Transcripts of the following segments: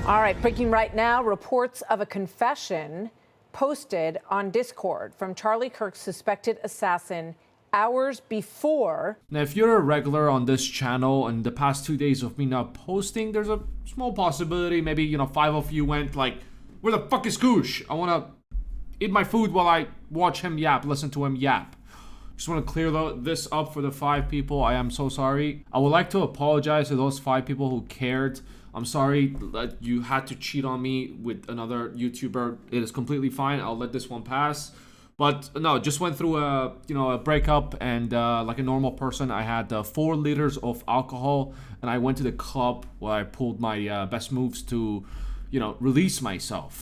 All right, breaking right now, reports of a confession posted on Discord from Charlie Kirk's suspected assassin hours before. Now, if you're a regular on this channel and the past 2 days of me not posting, there's a small possibility maybe, 5 of you went like, where the fuck is Koosh? I want to eat my food while I watch him yap, listen to him yap. Just want to clear this up for the 5 people. I am so sorry. I would like to apologize to those 5 people who cared. I'm sorry that you had to cheat on me with another YouTuber. It is completely fine. I'll let this one pass. But no, just went through a breakup, and like a normal person, I had 4 liters of alcohol, and I went to the club where I pulled my best moves to, release myself.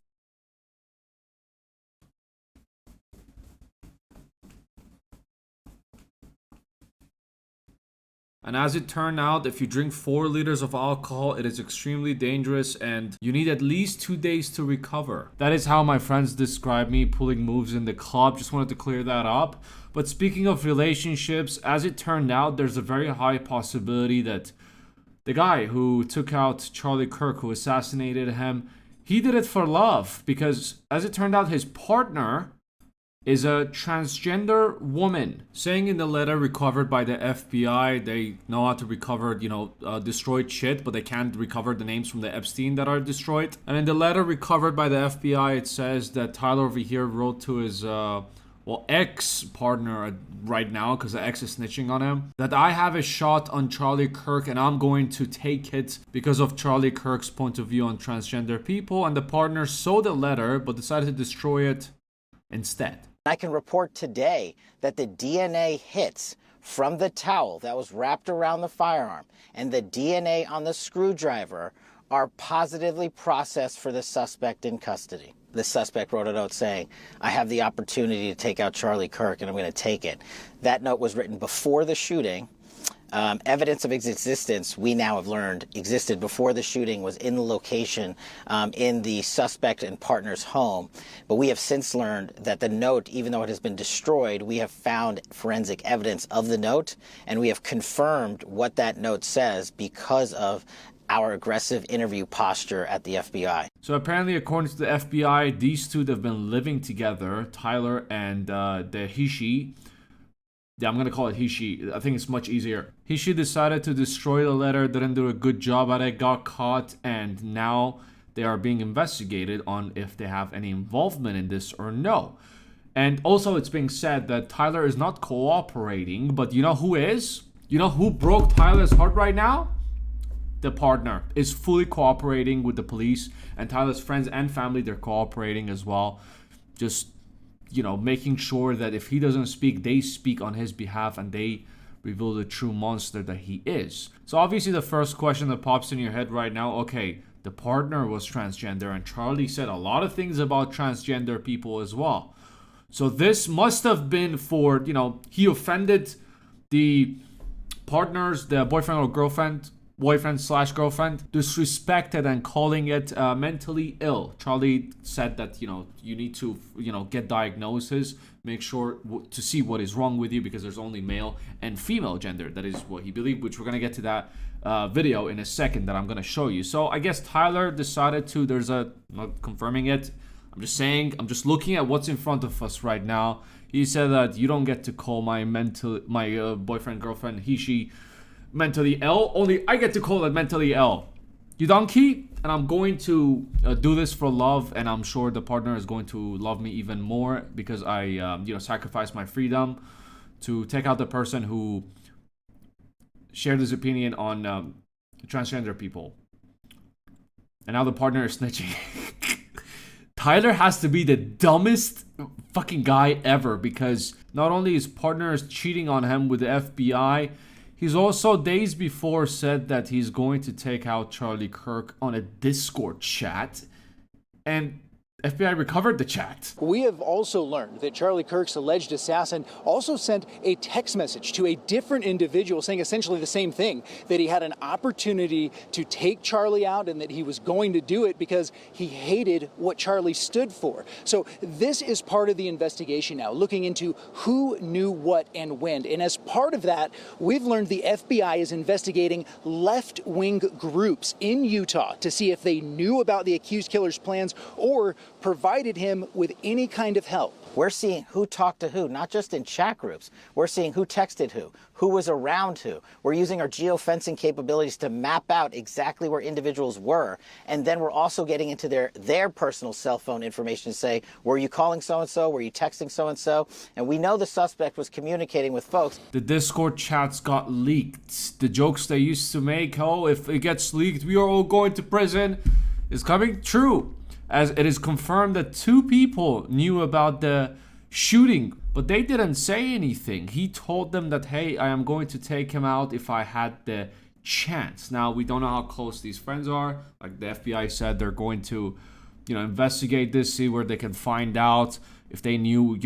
And as it turned out, if you drink 4 liters of alcohol, it is extremely dangerous and you need at least 2 days to recover. That is how my friends describe me pulling moves in the club. Just wanted to clear that up. But speaking of relationships, as it turned out, there's a very high possibility that the guy who took out Charlie Kirk, who assassinated him, he did it for love. Because as it turned out, his partner is a transgender woman. Saying in the letter recovered by the FBI, they know how to recover, destroyed shit, but they can't recover the names from the Epstein that are destroyed. And in the letter recovered by the FBI, it says that Tyler over here wrote to his, ex-partner right now, because the ex is snitching on him, that I have a shot on Charlie Kirk and I'm going to take it because of Charlie Kirk's point of view on transgender people. And the partner saw the letter, but decided to destroy it instead. I can report today that the DNA hits from the towel that was wrapped around the firearm and the DNA on the screwdriver are positively processed for the suspect in custody. The suspect wrote a note saying, I have the opportunity to take out Charlie Kirk and I'm going to take it. That note was written before the shooting. Evidence of its existence, we now have learned, existed before the shooting, was in the location in the suspect and partner's home. But we have since learned that the note, even though it has been destroyed, we have found forensic evidence of the note, and we have confirmed what that note says because of our aggressive interview posture at the FBI. So apparently, according to the FBI, these two have been living together, Tyler and the he-she. Yeah, I'm going to call it he-she. I think it's much easier. He-she decided to destroy the letter, didn't do a good job at it, got caught, and now they are being investigated on if they have any involvement in this or no. And also, it's being said that Tyler is not cooperating, but you know who is? You know who broke Tyler's heart right now? The partner is fully cooperating with the police, and Tyler's friends and family, they're cooperating as well. Just making sure that if he doesn't speak, they speak on his behalf and they reveal the true monster that he is. So obviously the first question that pops in your head right now, okay, the partner was transgender and Charlie said a lot of things about transgender people as well. So this must have been for, he offended the partners, the boyfriend or girlfriend, boyfriend/girlfriend, disrespected and calling it mentally ill. Charlie said that, you need to, get diagnosis, make sure to see what is wrong with you, because there's only male and female gender. That is what he believed, which we're going to get to that video in a second that I'm going to show you. So I guess Tyler decided to, I'm not confirming it, I'm just saying, I'm just looking at what's in front of us right now. He said that you don't get to call my boyfriend, girlfriend, he/she mentally ill. Only I get to call it mentally ill. You donkey? And I'm going to do this for love, and I'm sure the partner is going to love me even more because I, sacrificed my freedom to take out the person who shared his opinion on transgender people. And now the partner is snitching. Tyler has to be the dumbest fucking guy ever, because not only his partner is cheating on him with the FBI, he's also days before said that he's going to take out Charlie Kirk on a Discord chat. And FBI recovered the chat. We have also learned that Charlie Kirk's alleged assassin also sent a text message to a different individual saying essentially the same thing, that he had an opportunity to take Charlie out and that he was going to do it because he hated what Charlie stood for. So this is part of the investigation now, looking into who knew what and when. And as part of that, we've learned the FBI is investigating left-wing groups in Utah to see if they knew about the accused killer's plans or provided him with any kind of help. We're seeing who talked to who, not just in chat groups. We're seeing who texted who was around who. We're using our geofencing capabilities to map out exactly where individuals were. And then we're also getting into their personal cell phone information to say, were you calling so-and-so? Were you texting so-and-so? And we know the suspect was communicating with folks. The Discord chats got leaked. The jokes they used to make, oh, if it gets leaked, we are all going to prison, is coming true. As it is confirmed that 2 people knew about the shooting, but they didn't say anything. He told them that, hey, I am going to take him out if I had the chance. Now, we don't know how close these friends are. Like the FBI said, they're going to, investigate this, see where they can find out if they knew,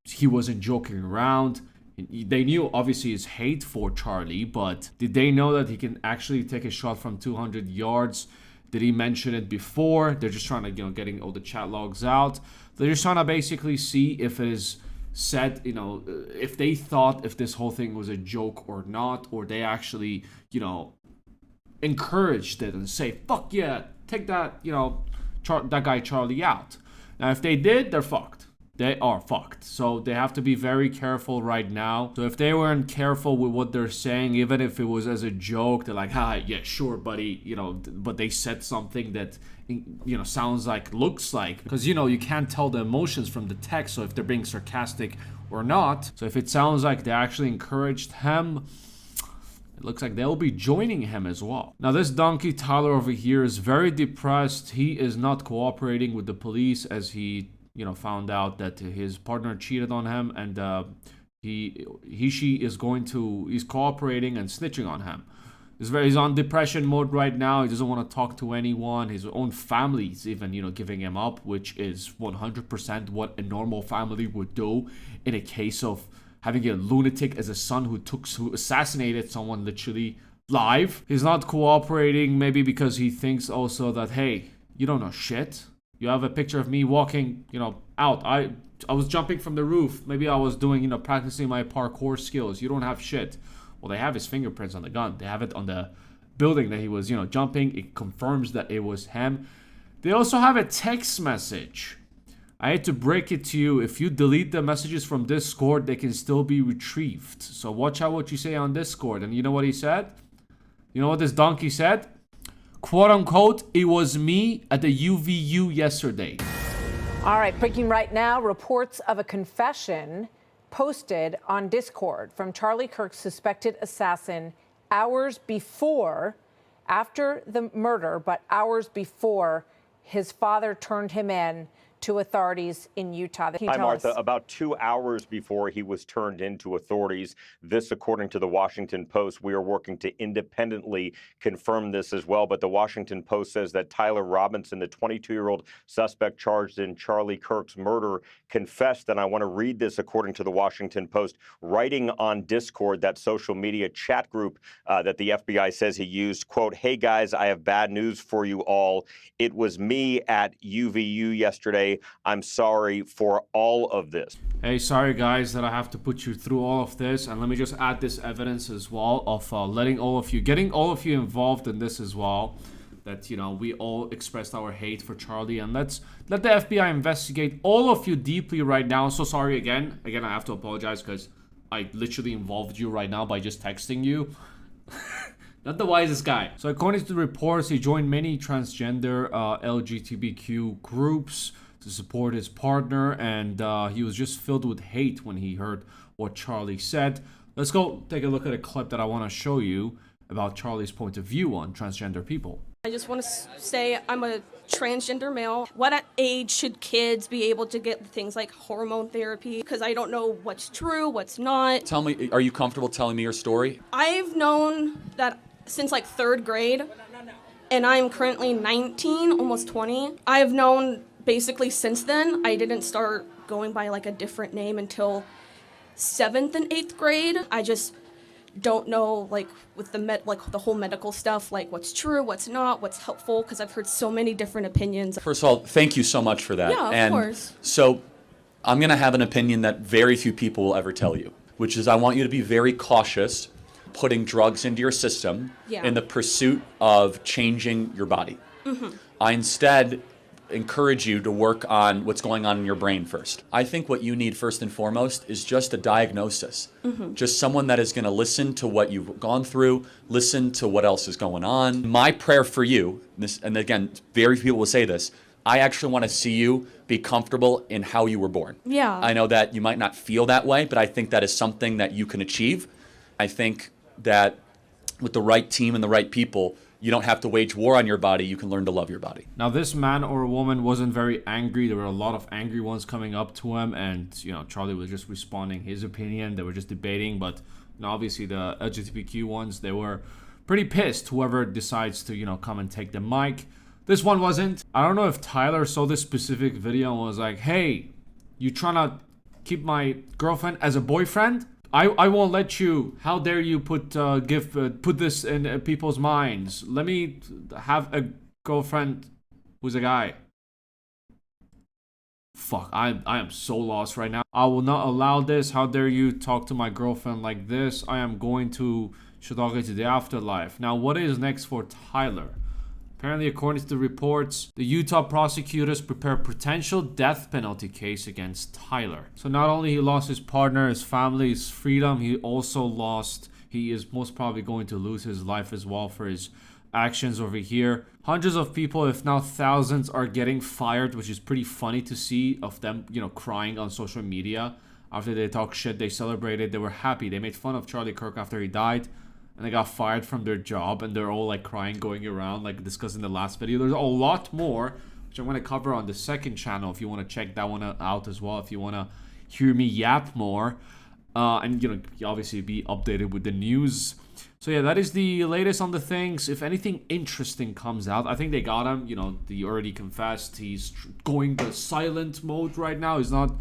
he wasn't joking around. They knew, obviously, his hate for Charlie, but did they know that he can actually take a shot from 200 yards? Did he mention it before? They're just trying to, getting all the chat logs out. They're just trying to basically see if it is said, if they thought if this whole thing was a joke or not, or they actually, encouraged it and say, fuck yeah, take that, that guy Charlie out. Now, if they did, they're fucked. They are fucked. So they have to be very careful right now. So if they weren't careful with what they're saying, even if it was as a joke, they're like, yeah, sure, buddy, but they said something that, sounds like, looks like, because, you can't tell the emotions from the text. So if they're being sarcastic or not. So if it sounds like they actually encouraged him, it looks like they'll be joining him as well. Now, this donkey Tyler over here is very depressed. He is not cooperating with the police as he found out that his partner cheated on him, and she is he's cooperating and snitching on him. He's on depression mode right now. He doesn't want to talk to anyone. His own family is even, giving him up, which is 100% what a normal family would do in a case of having a lunatic as a son who assassinated someone literally live. He's not cooperating, maybe because he thinks also that, hey, you don't know shit. You have a picture of me walking, out. I was jumping from the roof. Maybe I was doing, practicing my parkour skills. You don't have shit. Well, they have his fingerprints on the gun. They have it on the building that he was, jumping. It confirms that it was him. They also have a text message. I hate to break it to you. If you delete the messages from Discord, they can still be retrieved. So watch out what you say on Discord. And you know what he said? You know what this donkey said? Quote unquote, it was me at the UVU yesterday. All right, breaking right now, reports of a confession posted on Discord from Charlie Kirk's suspected assassin hours before, after the murder, but hours before his father turned him in to authorities in Utah. Hi, Martha. About 2 hours before he was turned into authorities, this according to the Washington Post. We are working to independently confirm this as well, but the Washington Post says that Tyler Robinson, the 22-year-old suspect charged in Charlie Kirk's murder, confessed, and I want to read this according to the Washington Post, writing on Discord, that social media chat group that the FBI says he used, quote, "Hey guys, I have bad news for you all. It was me at UVU yesterday. I'm sorry for all of this." Hey, sorry guys that I have to put you through all of this, and let me just add this evidence as well of getting all of you involved in this as well. That we all expressed our hate for Charlie, and let the FBI investigate all of you deeply right now. So sorry again. I have to apologize because I literally involved you right now by just texting you. Not the wisest guy. So according to the reports, he joined many transgender LGBTQ groups to support his partner, and he was just filled with hate when he heard what Charlie said. Let's go take a look at a clip that I want to show you about Charlie's point of view on transgender people. I just want to say I'm a transgender male. What age should kids be able to get things like hormone therapy? Because I don't know what's true, what's not. Tell me, are you comfortable telling me your story? I've known that since like 3rd grade, and I'm currently 19, almost 20. I've known basically since then, I didn't start going by like a different name until 7th and 8th grade. I just don't know, like with the whole medical stuff, like what's true, what's not, what's helpful, because I've heard so many different opinions. First of all, thank you so much for that. Yeah, of course. So I'm going to have an opinion that very few people will ever tell you, which is I want you to be very cautious putting drugs into your system in the pursuit of changing your body. I instead encourage you to work on what's going on in your brain first. I think what you need first and foremost is just a diagnosis. Just someone that is going to listen to what you've gone through, listen to what else is going on. My prayer for you, and again, very few people will say this, I actually want to see you be comfortable in how you were born. Yeah. I know that you might not feel that way, but I think that is something that you can achieve. I think that with the right team and the right people, you don't have to wage war on your body. You can learn to love your body. Now, this man or woman wasn't very angry. There were a lot of angry ones coming up to him, and Charlie was just responding his opinion. They were just debating, but obviously the LGBTQ ones, they were pretty pissed. Whoever decides to come and take the mic. This one wasn't. I don't know if Tyler saw this specific video and was like, "Hey, you trying to keep my girlfriend as a boyfriend? I won't let you. How dare you put this in people's minds? Let me have a girlfriend who's a guy." Fuck, I am so lost right now. I will not allow this. How dare you talk to my girlfriend like this? I am going to Chicago to the afterlife. Now, what is next for Tyler? Apparently, according to the reports, the Utah prosecutors prepare a potential death penalty case against Tyler. So not only he lost his partner, his family, his freedom, he is most probably going to lose his life as well for his actions over here. Hundreds of people, if not thousands, are getting fired, which is pretty funny to see, of them, crying on social media. After they talk shit, they celebrated, they were happy. They made fun of Charlie Kirk after he died, and they got fired from their job, and they're all like crying, going around, like discussing the last video. There's a lot more, which I'm going to cover on the second channel if you want to check that one out as well, if you want to hear me yap more, and obviously be updated with the news. So yeah, that is the latest on the things. If anything interesting comes out, I think they got him. He already confessed. He's going the silent mode right now. He's not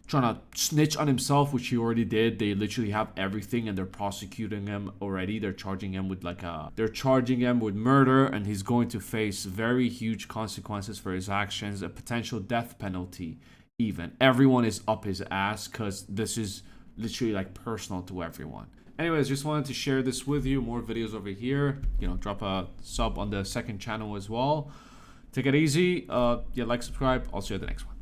trying to snitch on himself, which he already did. They literally have everything, and they're prosecuting him already. They're charging him with murder, and he's going to face very huge consequences for his actions, a potential death penalty even. Everyone is up his ass because this is literally like personal to everyone. Anyways, just wanted to share this with you. More videos over here. Drop a sub on the second channel as well. Take it easy. Like, subscribe. I'll see you at the next one.